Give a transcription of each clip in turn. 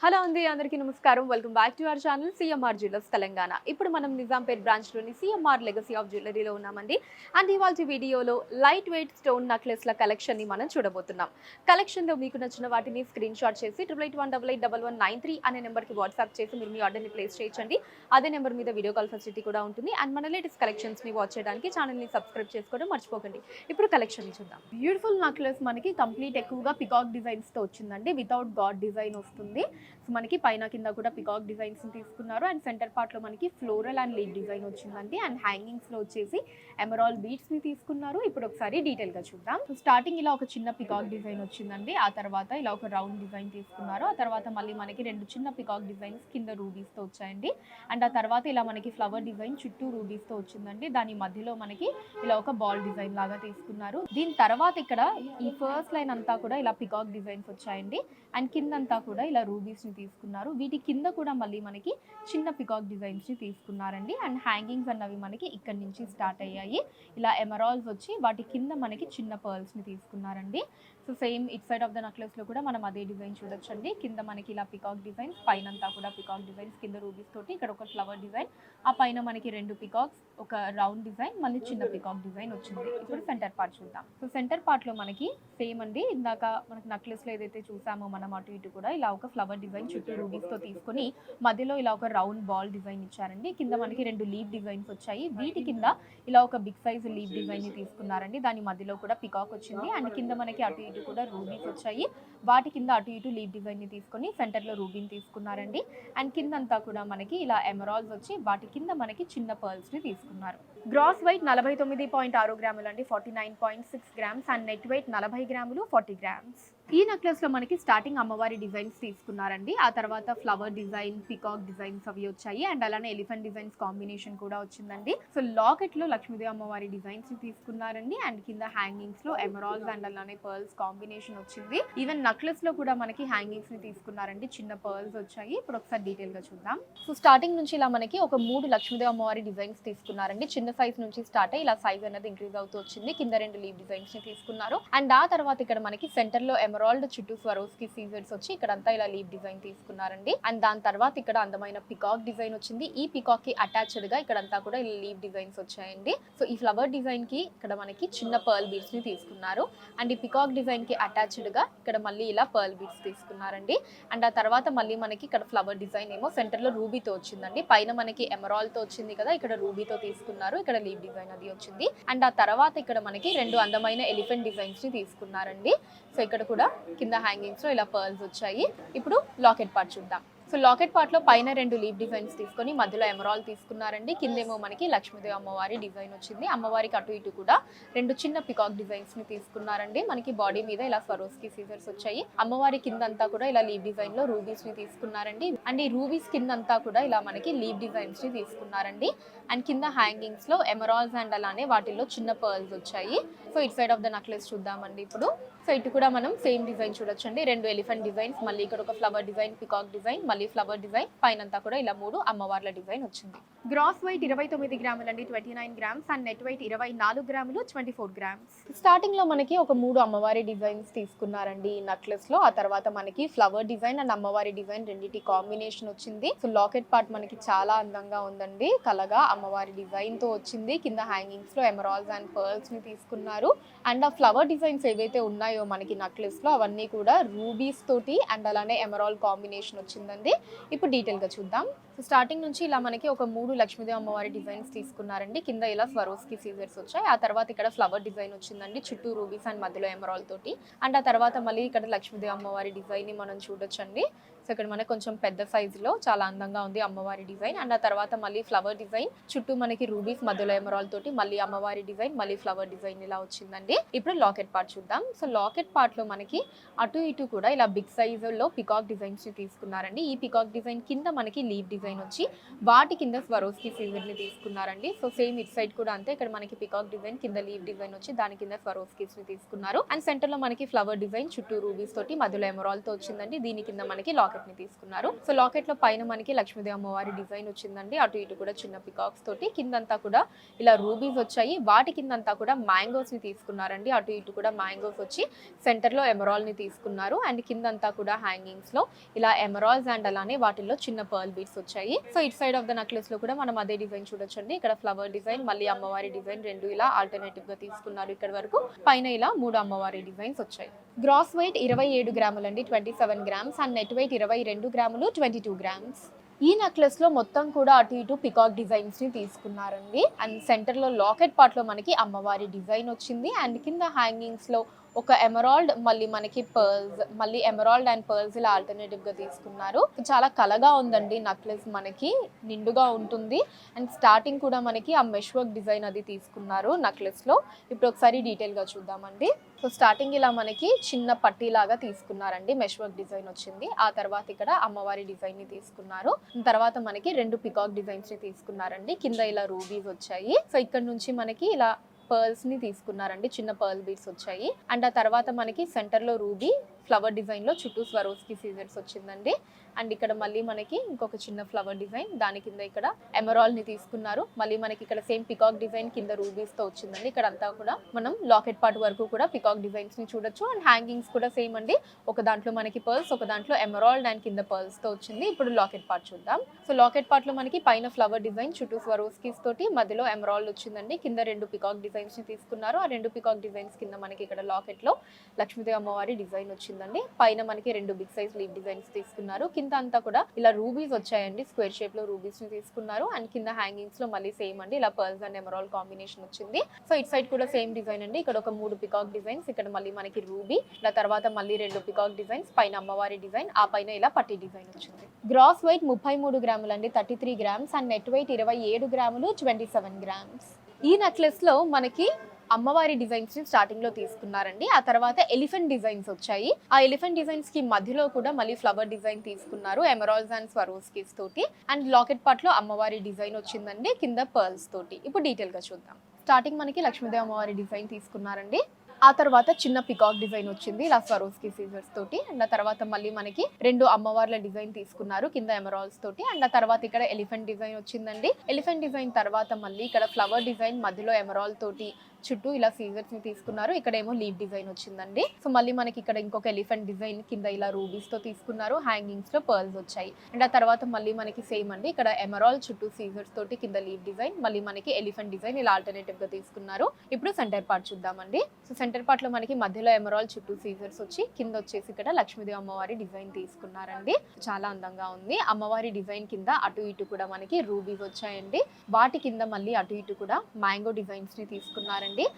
Hello అండి, అందరికీ నమస్కారం. Welcome back to our channel CMR jewellers Telangana. ఇప్పుడు మనం నిజాంపేట్ బ్రాంచ్లోని సిఎంఆర్ లెగసీ ఆఫ్ జ్యువెలరీలో ఉన్నామండి. అండ్ ఇవాళ వీడియోలో లైట్ వెయిట్ స్టోన్ నెక్లెస్ల కలెక్షన్ని మనం చూడబోతున్నాం. కలెక్షన్లో మీకు నచ్చిన వాటిని స్క్రీన్ షాట్ చేసి 8881881193 అనే నెంబర్కి వాట్సాప్ చేసి మీరు మీ ఆర్డర్ని ప్లేస్ చేయించండి. అదే నెంబర్ మీద వీడియో కాల్ ఫెసిలిటీ కూడా ఉంటుంది. అండ్ మన లేటెస్ట్ కలెక్షన్స్ని వాచ్ చేయడానికి ఛానల్ని సబ్స్క్రైబ్ చేసుకోవడం మర్చిపోకండి. ఇప్పుడు కలెక్షన్ని చూద్దాం. బ్యూటిఫుల్ నెక్లెస్ మనకి కంప్లీట్ ఎక్కువగా పికాక్ డిజైన్స్తో వచ్చిందండి. వితౌట్ గాడ్ డిజైన్ వస్తుంది. సో మనకి పైన కింద కూడా పికాక్ డిజైన్స్ తీసుకున్నారు. అండ్ సెంటర్ పార్ట్లో మనకి ఫ్లోరల్ అండ్ లీడ్ డిజైన్ వచ్చిందండి. అండ్ హ్యాంగింగ్స్లో వచ్చేసి ఎమరాల్డ్ బీడ్స్ని తీసుకున్నారు. ఇప్పుడు ఒకసారి డీటెయిల్గా చూద్దాం. సో స్టార్టింగ్ ఇలా ఒక చిన్న పికాక్ డిజైన్ వచ్చిందండి. ఆ తర్వాత ఇలా ఒక రౌండ్ డిజైన్ తీసుకున్నారు. ఆ తర్వాత మళ్ళీ మనకి రెండు చిన్న పికాక్ డిజైన్స్ కింద రూబీస్తో వచ్చాయండి. అండ్ ఆ తర్వాత ఇలా మనకి ఫ్లవర్ డిజైన్ చుట్టూ రూబీస్తో వచ్చిందండి. దాని మధ్యలో మనకి ఇలా ఒక బాల్ డిజైన్ లాగా తీసుకున్నారు. దీని తర్వాత ఇక్కడ ఈ ఫస్ట్ లైన్ అంతా కూడా ఇలా పికాక్ డిజైన్స్ వచ్చాయండి. అండ్ కిందంతా కూడా ఇలా రూబీస్ని తీసుకున్నారు. వీటి కింద కూడా మళ్ళీ మనకి చిన్న పికాక్ డిజైన్స్ని తీసుకున్నారండి. అండ్ హ్యాంగింగ్స్ అన్నవి మనకి ఇక్కడ నుంచి స్టార్ట్ అయ్యాయి. ఇలా ఎమరాల్స్ వచ్చి వాటి కింద మనకి చిన్న పర్ల్స్ని తీసుకున్నారండి. So same it side of the నెక్లెస్లో కూడా మనం అదే డిజైన్ చూడొచ్చండి. కింద మనకి ఇలా పికాక్ డిజైన్స్, పైన అంతా కూడా పికాక్ డిజైన్స్, కింద రూబీస్ తోటి ఇక్కడ ఒక ఫ్లవర్ డిజైన్, ఆ పైన మనకి రెండు పికాక్స్, ఒక రౌండ్ డిజైన్, మళ్ళీ చిన్న పికాక్ డిజైన్ వచ్చింది. ఇప్పుడు సెంటర్ పార్ట్ చూద్దాం. సో సెంటర్ పార్ట్లో మనకి సేమ్ అండి, ఇందాక మనకి నెక్లెస్లో ఏదైతే చూసామో మనం అటు ఇటు కూడా ఇలా ఒక ఫ్లవర్ డిజైన్ చుట్టూ రూబీస్తో తీసుకొని మధ్యలో ఇలా ఒక రౌండ్ బాల్ డిజైన్ ఇచ్చారండి. కింద మనకి రెండు లీవ్ డిజైన్స్ వచ్చాయి. వీటి కింద ఇలా ఒక బిగ్ సైజ్ లీవ్ డిజైన్ని తీసుకున్నారండి. దాని మధ్యలో కూడా పికాక్ వచ్చింది. అండ్ కింద మనకి అటు ఇటు కూడా రూబీస్ వచ్చాయి. వాటి కింద అటు ఇటు లీవ్ డిజైన్ని తీసుకొని సెంటర్లో రూబీని తీసుకున్నారండి. అండ్ కిందంతా కూడా మనకి ఇలా ఎమరాల్స్ వచ్చి వాటి కింద మనకి చిన్న పర్ల్స్ని తీసుకున్నారు. గ్రాస్ వెయిట్ 49.6 గ్రాములు అండి, 49.6 గ్రామ్స్. అండ్ నెట్ వెయిట్ 40 గ్రాములు, 40 గ్రామ్స్. ఈ నెక్లెస్లో మనకి స్టార్టింగ్ అమ్మవారి డిజైన్స్ తీసుకున్నారండి. ఆ తర్వాత ఫ్లవర్ డిజైన్, పికాక్ డిజైన్స్ అవి వచ్చాయి. అండ్ అలానే ఎలిఫెంట్ డిజైన్స్ కాంబినేషన్ కూడా వచ్చిందండి. సో లాకెట్లో లక్ష్మీదేవి అమ్మవారి డిజైన్స్ తీసుకున్నారండి. అండ్ కింద హ్యాంగింగ్స్లో ఎమరాల్స్ అండ్ అలానే పర్ల్స్ కాంబినేషన్ వచ్చింది. ఈవెన్ నెక్లెస్లో కూడా మనకి హ్యాంగింగ్స్ని తీసుకున్నారండి. చిన్న పర్ల్స్ వచ్చాయి. ఇప్పుడు ఒకసారి డీటెయిల్గా చూద్దాం. సో స్టార్టింగ్ నుంచి ఇలా మనకి ఒక 3 లక్ష్మీదేవి అమ్మవారి డిజైన్స్ తీసుకున్నారండి. చిన్న సైజ్ నుంచి స్టార్ట్ అయ్యి ఇలా సైజ్ అనేది ఇంక్రీజ్ అవుతూ వచ్చింది. కింద రెండు లీవ్ డిజైన్స్ని తీసుకున్నారు. అండ్ ఆ తర్వాత ఇక్కడ మనకి సెంటర్లో ఎమరాల్డ్ చుట్టూ స్వరోస్కి సీజర్స్ వచ్చి ఇక్కడంతా ఇలా లీవ్ డిజైన్ తీసుకున్నారండి. అండ్ దాని తర్వాత ఇక్కడ అందమైన పికాక్ డిజైన్ వచ్చింది. ఈ పికాక్ కి అటాచ్డ్ గా ఇక్కడంతా కూడా ఇలా లీవ్ డిజైన్స్ వచ్చాయండి. సో ఈ ఫ్లవర్ డిజైన్ కి ఇక్కడ మనకి చిన్న పర్ల్ బీడ్స్ ని తీసుకున్నారు. అండ్ ఈ పికాక్ డిజైన్ కి అటాచ్డ్ గా ఇక్కడ మళ్ళీ ఇలా పర్ల్ బీడ్స్ తీసుకున్నారండి. అండ్ ఆ తర్వాత మళ్ళీ మనకి ఇక్కడ ఫ్లవర్ డిజైన్ ఏమో సెంటర్ లో రూబీతో వచ్చిందండి. పైన మనకి ఎమరాల్డ్ తో వచ్చింది కదా, ఇక్కడ రూబీతో తీసుకున్నారు. ఇక్కడ లీవ్ డిజైన్ అది వచ్చింది. అండ్ ఆ తర్వాత ఇక్కడ మనకి రెండు అందమైన ఎలిఫెంట్ డిజైన్స్ ని తీసుకున్నారండి. సో ఇక్కడ కూడా కింద హ్యాంగింగ్స్ లో ఇలా పర్ల్స్ వచ్చాయి. ఇప్పుడు లాకెట్ పార్ట్ చూద్దాం. సో లాకెట్ పార్ట్లో పైన రెండు లీవ్ డిజైన్స్ తీసుకొని మధ్యలో ఎమరాల్డ్ తీసుకున్నారండి. కిందేమో మనకి లక్ష్మీదేవి అమ్మవారి డిజైన్ వచ్చింది. అమ్మవారికి అటు ఇటు కూడా రెండు చిన్న పికాక్ డిజైన్స్ ని తీసుకున్నారండి. మనకి బాడీ మీద ఇలా స్వరోస్కి సీజర్స్ వచ్చాయి. అమ్మవారి కింద అంతా కూడా ఇలా లీవ్ డిజైన్ లో రూబీస్ ని తీసుకున్నారండి. అండ్ ఈ రూబీస్ కింద అంతా కూడా ఇలా మనకి లీవ్ డిజైన్స్ ని తీసుకున్నారండి. అండ్ కింద హ్యాంగింగ్స్ లో ఎమరాల్డ్స్ అండ్ అలానే వాటిల్లో చిన్న పర్ల్స్ వచ్చాయి. So it side of the necklace చూద్దామండి ఇప్పుడు. సో ఇటు కూడా మనం సేమ్ డిజైన్ చూడొచ్చండి. రెండు ఎలిఫెంట్ డిజైన్స్, మళ్ళీ ఇక్కడ ఒక ఫ్లవర్ డిజైన్, పికాక్ డిజైన్, మళ్ళీ ఫ్లవర్ డిజైన్, పైనంతా కూడా ఇలా 3 అమ్మవార్ల డిజైన్ వచ్చింది. గ్రాస్ వెయిట్ 29 గ్రాములు అండి, 29 గ్రామ్స్. అండ్ నెట్ వెయిట్ 24 గ్రాములు, 24 గ్రామ్స్. స్టార్టింగ్ లో మనకి ఒక 3 అమ్మవారి డిజైన్స్ తీసుకున్నారండి ఈ నెక్లెస్ లో. ఆ తర్వాత మనకి ఫ్లవర్ డిజైన్ అండ్ అమ్మవారి డిజైన్ రెండింటి కాంబినేషన్ వచ్చింది. సో లాకెట్ పార్ట్ మనకి చాలా అందంగా ఉందండి. కలగా అమ్మవారి డిజైన్ తో వచ్చింది. కింద హ్యాంగింగ్స్ లో ఎమరాల్డ్స్ అండ్ పర్ల్స్ ని తీసుకున్నారు. అండ్ ఆ ఫ్లవర్ డిజైన్స్ ఏవైతే ఉన్నాయో మనకి నెక్లెస్ లో అవన్నీ కూడా రూబీస్ తోటి అండ్ అలానే ఎమరాల్డ్ కాంబినేషన్ వచ్చిందండి. ఇప్పుడు డీటెయిల్ గా చూద్దాం. సో స్టార్టింగ్ నుంచి ఇలా మనకి ఒక 3 లక్ష్మీదేవి అమ్మవారి డిజైన్స్ తీసుకున్నారండి. కింద ఇలా స్వరోస్కి సీజర్స్ వచ్చాయి. ఆ తర్వాత ఇక్కడ ఫ్లవర్ డిజైన్ వచ్చిందండి, చుట్టూ రూబీస్ అండ్ మధ్యలో ఎమరాల్డ్ తోటి. అండ్ ఆ తర్వాత మళ్ళీ ఇక్కడ లక్ష్మీదేవి అమ్మవారి డిజైన్ ని మనం చూడొచ్చండి. సో ఇక్కడ మనకి కొంచెం పెద్ద సైజులో చాలా అందంగా ఉంది అమ్మవారి డిజైన్. అండ్ ఆ తర్వాత మళ్ళీ ఫ్లవర్ డిజైన్, చుట్టూ మనకి రూబీస్, మధ్యలో ఎమరాల్డ్ తోటి, మళ్ళీ అమ్మవారి డిజైన్, మళ్ళీ ఫ్లవర్ డిజైన్ ఇలా వచ్చిందండి. ఇప్పుడు లాకెట్ పార్ట్ చూద్దాం. సో లాకెట్ పార్ట్ లో మనకి అటు ఇటు కూడా ఇలా బిగ్ సైజులో పికాక్ డిజైన్స్ ని తీసుకున్నారండి. ఈ పికాక్ డిజైన్ కింద మనకి లీవ్ డిజైన్ వచ్చి వాటి కింద స్వరోస్కి సీజర్ ని తీసుకున్నారండి. సో సేమ్ ఇట్ సైడ్ కూడా అంతే. ఇక్కడ మనకి పికాక్ డిజైన్, కింద లీవ్ డిజైన్ వచ్చి దాని కింద స్వరోస్కి ని తీసుకున్నారు. అండ్ సెంటర్ లో మనకి ఫ్లవర్ డిజైన్, చుట్టూ రూబీస్ తోటి, మధ్యలో ఎమరాల్డ్ తో వచ్చిందండి. దీని కింద మనకి లాకెట్ లాకెట్ ని తీసుకున్నారు. సో లాకెట్ లో పైన మనకి లక్ష్మీదేవి అమ్మవారి డిజైన్ వచ్చిందండి. అటు ఇటు కూడా చిన్న పికాక్స్ తోటి, కిందంతా కూడా ఇలా రూబీస్ వచ్చాయి. వాటి కిందంతా కూడా మ్యాంగోస్ ని తీసుకున్నారండి. అటు ఇటు కూడా మ్యాంగోస్ వచ్చి సెంటర్ లో ఎమరాల్డ్ ని తీసుకున్నారు. అండ్ కిందంతా కూడా హ్యాంగింగ్స్ లో ఇలా ఎమరాల్డ్స్ అండ్ అలానే వాటిల్లో చిన్న పర్ల్ బీడ్స్ వచ్చాయి. So it side of the necklace లో కూడా మనం అదే డిజైన్ చూడొచ్చండి. ఇక్కడ ఫ్లవర్ డిజైన్, మళ్ళీ అమ్మవారి డిజైన్ రెండు ఇలా ఆల్టర్నేటివ్ గా తీసుకున్నారు. ఇక్కడ వరకు పైన ఇలా 3 అమ్మవారి డిజైన్స్ వచ్చాయి. గ్రాస్ వెయిట్ 27 గ్రాములు అండి, 27 గ్రామ్స్. అండ్ నెట్ వెయిట్ 22 గ్రాములు, 22 గ్రామ్స్. ఈ నెక్లెస్ లో మొత్తం కూడా అటు ఇటు పికాక్ డిజైన్స్ ని తీసుకున్నారండి. అండ్ సెంటర్ లో లాకెట్ పార్ట్ లో మనకి అమ్మవారి డిజైన్ వచ్చింది. అండ్ కింద హ్యాంగింగ్స్ లో ఒక ఎమరాల్డ్, మళ్ళీ మనకి పర్ల్స్, మళ్ళీ ఎమరాల్డ్ అండ్ పర్ల్స్ ఇలా ఆల్టర్నేటివ్ గా తీసుకున్నారు. చాలా కలగా ఉందండి నెక్లెస్, మనకి నిండుగా ఉంటుంది. అండ్ స్టార్టింగ్ కూడా మనకి ఆ మెష్ వర్క్ డిజైన్ అది తీసుకున్నారు నెక్లెస్ లో. ఇప్పుడు ఒకసారి డీటెయిల్ గా చూద్దామండి. సో స్టార్టింగ్ ఇలా మనకి చిన్న పట్టీ లాగా తీసుకున్నారండి, మెష్ వర్క్ డిజైన్ వచ్చింది. ఆ తర్వాత ఇక్కడ అమ్మవారి డిజైన్ ని తీసుకున్నారు. తర్వాత మనకి 2 పికాక్ డిజైన్స్ ని తీసుకున్నారండి. కింద ఇలా రూబీస్ వచ్చాయి. సో ఇక్కడ నుంచి మనకి ఇలా పర్ల్స్ ని తీసుకున్నారండి, చిన్న పర్ల్ బీడ్స్ వచ్చాయి. అండ్ ఆ తర్వాత మనకి సెంటర్ లో రూబీ ఫ్లవర్ డిజైన్ లో చుట్టూ స్వరోస్కి సీజర్స్ వచ్చిందండి. అండ్ ఇక్కడ మళ్ళీ మనకి ఇంకొక చిన్న ఫ్లవర్ డిజైన్, దాని కింద ఇక్కడ ఎమరాల్డ్ ని తీసుకున్నారు. మళ్ళీ మనకి ఇక్కడ సేమ్ పికాక్ డిజైన్ కింద రూబీస్ తో వచ్చిందండి. ఇక్కడ అంతా కూడా మనం లాకెట్ పార్ట్ వరకు కూడా పికాక్ డిజైన్స్ ని చూడొచ్చు. అండ్ హ్యాంగింగ్స్ కూడా సేమ్ అండి, ఒక దాంట్లో మనకి పర్ల్స్, ఒక దాంట్లో ఎమరాల్డ్ అండ్ కింద పర్ల్స్ తో వచ్చింది. ఇప్పుడు లాకెట్ పార్ట్ చూద్దాం. సో లాకెట్ పార్ట్ లో మనకి పైన ఫ్లవర్ డిజైన్, చుట్టూ స్వరోస్కీస్ తోటి, మధ్యలో ఎమరాల్డ్ వచ్చిందండి. కింద 2 పికాక్ డిజైన్స్ ని తీసుకున్నారు. ఆ 2 పికాక్ డిజైన్స్ కింద మనకి ఇక్కడ లాకెట్ లో లక్ష్మీదేవి అమ్మవారి డిజైన్ వచ్చిందండి. పైన మనకి 2 బిగ్ సైజ్ లీవ్ డిజైన్స్ తీసుకున్నారు. కింద అంతా కూడా ఇలా రూబీస్ వచ్చాయండి, స్క్వేర్ షేప్ లో రూబీస్ ని తీసుకున్నారు. అండ్ కింద హ్యాంగింగ్స్ లో మళ్ళీ సేమ్ అండి, ఇలా పర్ల్స్ అండ్ ఎమరాల్డ్ కాంబినేషన్ వచ్చింది. సో ఇట్ సైడ్ కూడా సేమ్ డిజైన్ అండి. ఇక్కడ ఒక 3 పికాక్ డిజైన్స్, ఇక్కడ మళ్ళీ మనకి రూబీ, ఇలా తర్వాత మళ్ళీ 2 పికాక్ డిజైన్స్, పైన అమ్మవారి డిజైన్, ఆ పైన ఇలా పట్టీ డిజైన్ వచ్చింది. గ్రాస్ వెయిట్ 33 గ్రాములు అండి, 33 గ్రామ్స్. అండ్ నెట్ వెయిట్ 27 గ్రాములు, 27 గ్రామ్స్. ఈ నెక్లెస్ లో మనకి అమ్మవారి డిజైన్స్ ని స్టార్టింగ్ లో తీసుకున్నారండి. ఆ తర్వాత ఎలిఫెంట్ డిజైన్స్ వచ్చాయి. ఆ ఎలిఫెంట్ డిజైన్స్ కి మధ్యలో కూడా మళ్ళీ ఫ్లవర్ డిజైన్ తీసుకున్నారు, ఎమరాల్డ్స్ అండ్ స్వరోస్కీస్ తోటి. అండ్ లాకెట్ పార్ట్ లో అమ్మవారి డిజైన్ వచ్చిందండి, కింద పర్ల్స్ తోటి. ఇప్పుడు డీటెయిల్ గా చూద్దాం. స్టార్టింగ్ మనకి లక్ష్మీదేవి అమ్మవారి డిజైన్ తీసుకున్నారండి. ఆ తర్వాత చిన్న పికాక్ డిజైన్ వచ్చింది, ఇలా స్వరోస్కి సీజర్స్ తోటి. అండ్ ఆ తర్వాత మళ్ళీ మనకి 2 అమ్మవార్ల డిజైన్ తీసుకున్నారు, కింద ఎమరాల్డ్స్ తోటి. అండ్ ఆ తర్వాత ఇక్కడ ఎలిఫెంట్ డిజైన్ వచ్చిందండి. ఎలిఫెంట్ డిజైన్ తర్వాత మళ్ళీ ఇక్కడ ఫ్లవర్ డిజైన్, మధ్యలో ఎమరాల్డ్ తోటి, చుట్టూ ఇలా సీజర్స్ ని తీసుకున్నారు. ఇక్కడేమో లీవ్ డిజైన్ వచ్చిందండి. సో మళ్ళీ మనకి ఇక్కడ ఇంకొక ఎలిఫెంట్ డిజైన్, కింద ఇలా రూబీస్ తో తీసుకున్నారు. హ్యాంగింగ్స్ లో పర్ల్స్ వచ్చాయి. అండ్ ఆ తర్వాత మళ్ళీ మనకి సేమ్ అండి, ఇక్కడ ఎమరాల్డ్ చుట్టూ సీజర్స్ తోటి, కింద లీవ్ డిజైన్, మళ్ళీ మనకి ఎలిఫెంట్ డిజైన్ ఇలా ఆల్టర్నేటివ్ గా తీసుకున్నారు. ఇప్పుడు సెంటర్ పార్ట్ చూద్దామండి. సో సెంటర్ పార్ట్ లో మనకి మధ్యలో ఎమరాల్డ్, చుట్టూ సీజర్స్ వచ్చి, కింద వచ్చేసి ఇక్కడ లక్ష్మీదేవి అమ్మవారి డిజైన్ తీసుకున్నారండి. చాలా అందంగా ఉంది. అమ్మవారి డిజైన్ కింద అటు ఇటు కూడా మనకి రూబీస్ వచ్చాయండి. వాటి కింద మళ్ళీ అటు ఇటు కూడా మ్యాంగో డిజైన్స్ ని తీసుకున్నారండి.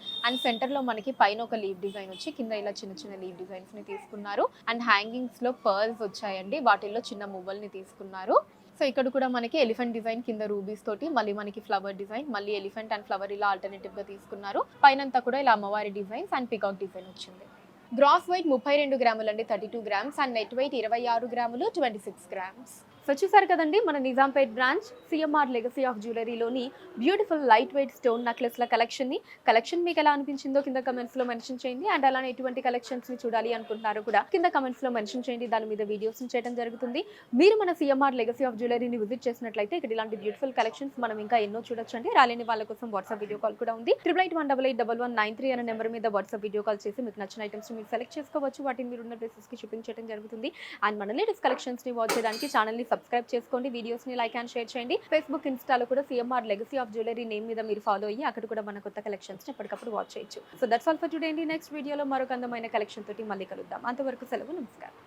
అండ్ సెంటర్ లో మనకి పైన ఒక లీవ్ డిజైన్ వచ్చి, కింద ఇలా చిన్న చిన్న లీవ్ డిజైన్స్ ని తీసుకున్నారు. అండ్ హ్యాంగింగ్స్ లో పర్ల్స్ వచ్చాయండి, వాటిల్లో చిన్న మువ్వల్ని తీసుకున్నారు. సో ఇక్కడ కూడా మనకి ఎలిఫెంట్ డిజైన్, కింద రూబీస్ తోటి, మళ్ళీ మనకి ఫ్లవర్ డిజైన్, మళ్ళీ ఎలిఫెంట్ అండ్ ఫ్లవర్ ఇలా ఆల్టర్నేటివ్ గా తీసుకున్నారు. పైనంతా కూడా ఇలా అమ్మవారి డిజైన్స్ అండ్ పికాక్ డిజైన్ వచ్చింది. గ్రాస్ వెయిట్ 32 గ్రాములు అండి, 32 గ్రామ్స్. అండ్ నెట్ వెయిట్ 26 గ్రాములు, 26 గ్రామ్స్. సో చూసారు కదండి, మన Nizampet branch CMR legacy of జ్యువెలరీలోని బ్యూటిఫుల్ లైట్ వెయిట్ స్టోన్ నెక్లెస్ల కలెక్షన్ మీకు ఎలా అనిపించిందో కింద కమెంట్స్ లో మెన్షన్ చేయండి. అండ్ అలానే ఎటువంటి కలెక్షన్స్ ని చూడాలి అనుకుంటున్నారో కూడా కింద కమెంట్స్ లో మెన్షన్ చేయండి. దాని మీద వీడియోస్ చేయడం జరుగుతుంది. మీరు మన సిఎంఆర్ లెగసీ ఆఫ్ జ్యువెలరీని విజిట్ చేసినట్లయితే ఇక్కడ ఇలాంటి బ్యూటిఫుల్ కలెక్షన్స్ మనం ఇంకా ఎన్నో చూడొచ్చండి. రాలేని వాళ్ళ కోసం వాట్సాప్ వీడియో కాల్ కూడా ఉంది. 8818881193 అనే నెంబర్ మీద వాట్సాప్ వీడియో కాల్ చేసి మీకు నచ్చిన ఐటమ్స్ మీరు సెలెక్ట్ చేసుకోవచ్చు. వాటిని మీరు ఉన్న ప్లేసెస్ కి షిప్పింగ్ చేయడం జరుగుతుంది. అండ్ మన లేటెస్ట్ కలెక్షన్స్ ని వాచ్ చేయడానికి ఛానల్ ని సబ్స్క్రైబ్ చేసుకోండి, వీడియోస్ ని లైక్ అండ్ షేర్ చేయండి. ఫేస్బుక్, ఇన్స్టాలో కూడా CMR legacy of jewellery name మీద మీరు ఫాలో అయ్యి అక్కడ కూడా మన కొత్త కలెక్షన్స్ ని ఎప్పటికప్పుడు వాచ్ చేయొచ్చు. So that's all for today అండి. నెక్స్ట్ వీడియోలో మరొక అందమైన కలెక్షన్ తోటి మళ్ళీ కలుద్దాం. అంతవరకు సెలవు, నమస్కారం.